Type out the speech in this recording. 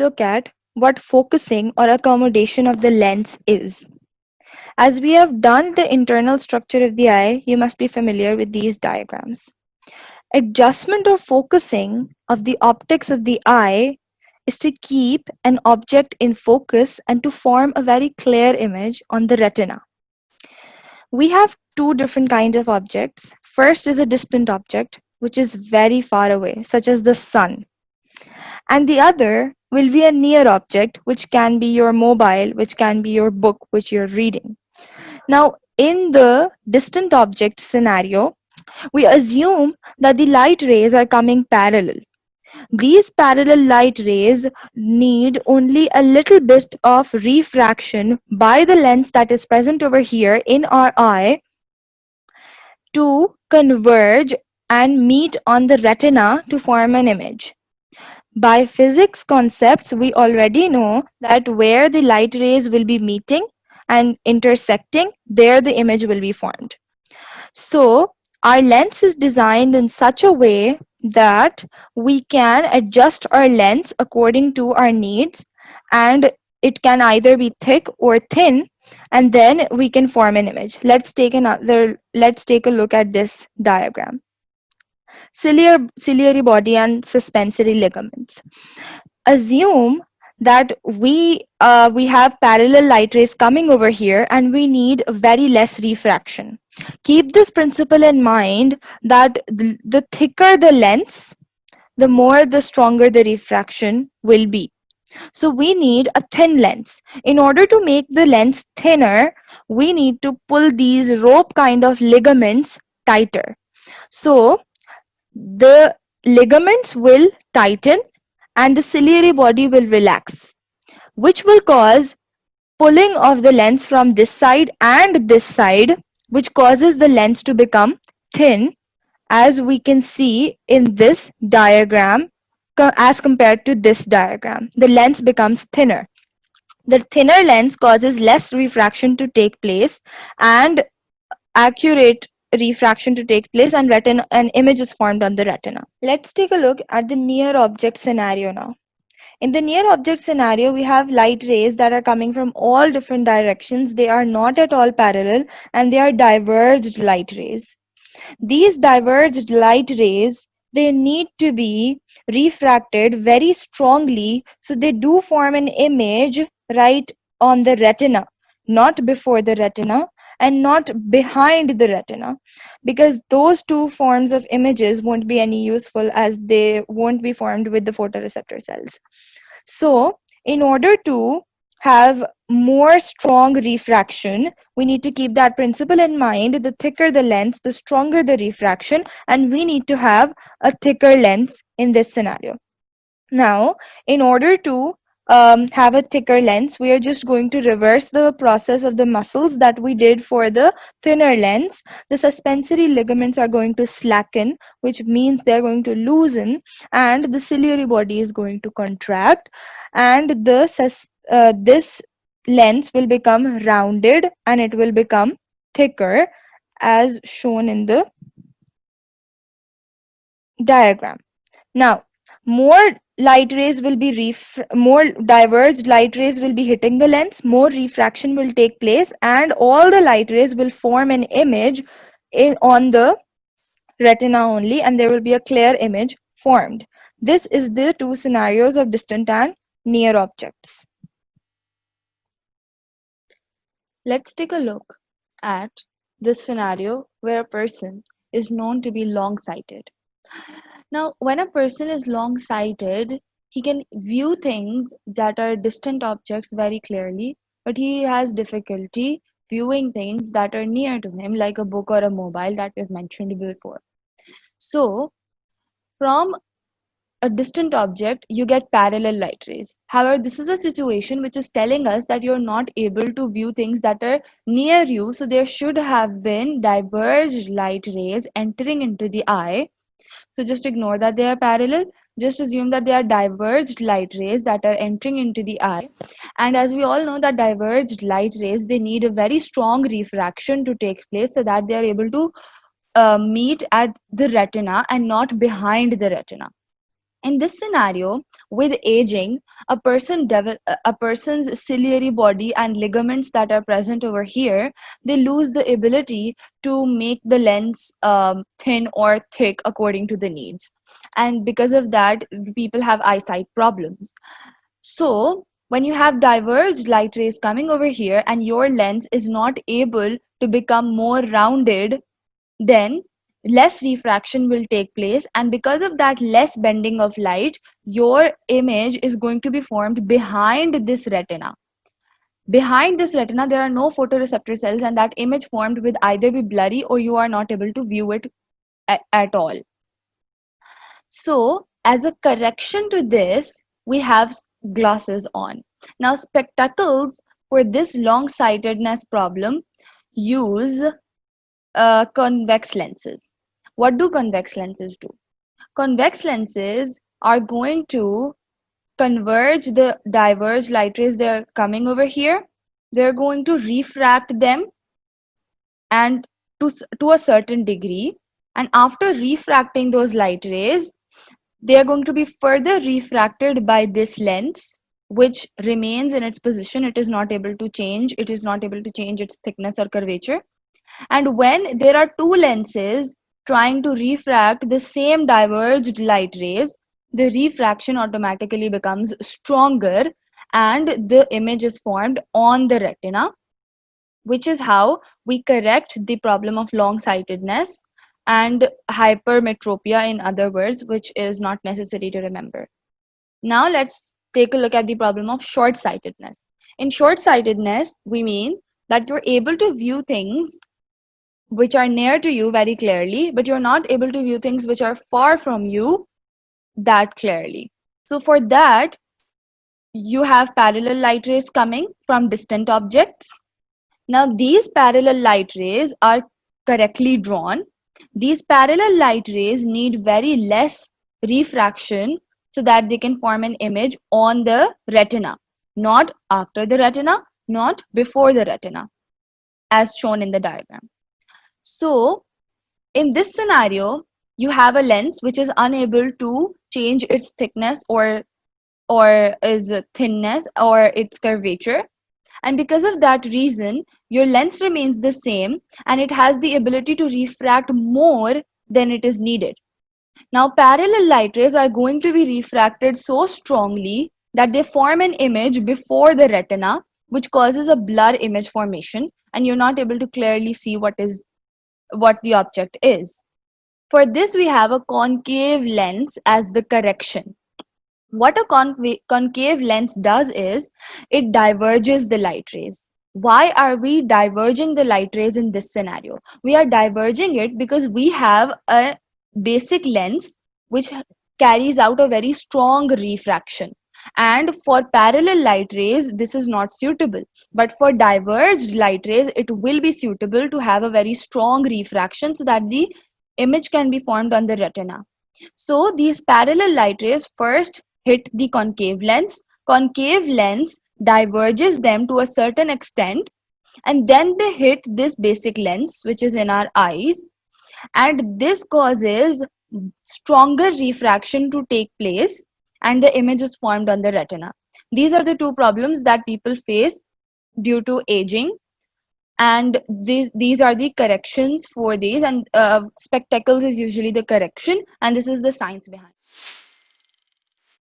look at what focusing or accommodation of the lens is. As we have done the internal structure of the eye, you must be familiar with these diagrams. Adjustment or focusing of the optics of the eye is to keep an object in focus and to form a very clear image on the retina. We have two different kinds of objects. First is a distant object, which is very far away, such as the sun. And the other will be a near object, which can be your mobile, which can be your book, which you're reading. Now, in the distant object scenario, we assume that the light rays are coming parallel. These parallel light rays need only a little bit of refraction by the lens that is present over here in our eye to converge and meet on the retina to form an image. By physics concepts, we already know that where the light rays will be meeting and intersecting, there the image will be formed. So, our lens is designed in such a way that we can adjust our lens according to our needs, and it can either be thick or thin, and then we can form an image. Let's take a look at this diagram. Ciliary body and suspensory ligaments. Assume that we have parallel light rays coming over here and we need very less refraction. Keep this principle in mind that the thicker the lens, the more the stronger the refraction will be. So we need a thin lens. In order to make the lens thinner, we need to pull these rope kind of ligaments tighter. So the ligaments will tighten and the ciliary body will relax, which will cause pulling of the lens from this side and this side, which causes the lens to become thin, as we can see in this diagram as compared to this diagram. The lens becomes thinner. The thinner lens causes less refraction to take place and accurate refraction to take place, and retina an image is formed on the retina. Let's take a look at the near object scenario now. In the near object scenario, we have light rays that are coming from all different directions. They are not at all parallel and they are diverged light rays. These diverged light rays, they need to be refracted very strongly so they do form an image right on the retina, not before the retina and not behind the retina, because those two forms of images won't be any useful as they won't be formed with the photoreceptor cells. So in order to have more strong refraction, we need to keep that principle in mind. The thicker the lens, the stronger the refraction, and we need to have a thicker lens in this scenario. Now, in order to have a thicker lens, we are just going to reverse the process of the muscles that we did for the thinner lens. The suspensory ligaments are going to slacken, which means they're going to loosen, and the ciliary body is going to contract, and this lens will become rounded and it will become thicker as shown in the diagram. Now, more diverged light rays will be hitting the lens, more refraction will take place, and all the light rays will form an image on the retina only, and there will be a clear image formed. This is the two scenarios of distant and near objects. Let's take a look at this scenario where a person is known to be long-sighted. Now, when a person is long-sighted, he can view things that are distant objects very clearly, but he has difficulty viewing things that are near to him, like a book or a mobile that we've mentioned before. So, from a distant object, you get parallel light rays. However, this is a situation which is telling us that you're not able to view things that are near you, so there should have been diverged light rays entering into the eye. So just ignore that they are parallel. Just assume that they are diverged light rays that are entering into the eye. And as we all know that diverged light rays, they need a very strong refraction to take place so that they are able to meet at the retina and not behind the retina. In this scenario, with aging, a person's ciliary body and ligaments that are present over here, they lose the ability to make the lens thin or thick according to the needs, and because of that, people have eyesight problems. So when you have diverged light rays coming over here and your lens is not able to become more rounded, then less refraction will take place, and because of that less bending of light, your image is going to be formed behind this retina. Behind this retina there are no photoreceptor cells, and that image formed will either be blurry or you are not able to view it at all. So as a correction to this, we have glasses on. Now spectacles for this long sightedness problem use convex lenses. What do convex lenses do? Convex lenses are going to converge the diverged light rays that are coming over here. They're going to refract them and to a certain degree. And after refracting those light rays, they are going to be further refracted by this lens, which remains in its position. It is not able to change. It is not able to change its thickness or curvature. And when there are two lenses trying to refract the same diverged light rays, the refraction automatically becomes stronger and the image is formed on the retina, which is how we correct the problem of long-sightedness and hypermetropia, in other words, which is not necessary to remember. Now let's take a look at the problem of short-sightedness. In short-sightedness, we mean that you're able to view things which are near to you very clearly, but you're not able to view things which are far from you that clearly. So for that, you have parallel light rays coming from distant objects. Now these parallel light rays are correctly drawn. These parallel light rays need very less refraction so that they can form an image on the retina, not after the retina, not before the retina, as shown in the diagram. So in this scenario, you have a lens which is unable to change its thickness or its thinness or its curvature, and because of that reason your lens remains the same and it has the ability to refract more than it is needed. Now parallel light rays are going to be refracted so strongly that they form an image before the retina, which causes a blur image formation, and you're not able to clearly see what the object is. For this, we have a concave lens as the correction. What a concave lens does is it diverges the light rays. Why are we diverging the light rays in this scenario? We are diverging it because we have a basic lens which carries out a very strong refraction. And for parallel light rays, this is not suitable. But for diverged light rays, it will be suitable to have a very strong refraction so that the image can be formed on the retina. So these parallel light rays first hit the concave lens. Concave lens diverges them to a certain extent, and then they hit this basic lens which is in our eyes, and this causes stronger refraction to take place and the image is formed on the retina. These are the two problems that people face due to aging, and these are the corrections for these, and spectacles is usually the correction, and this is the science behind.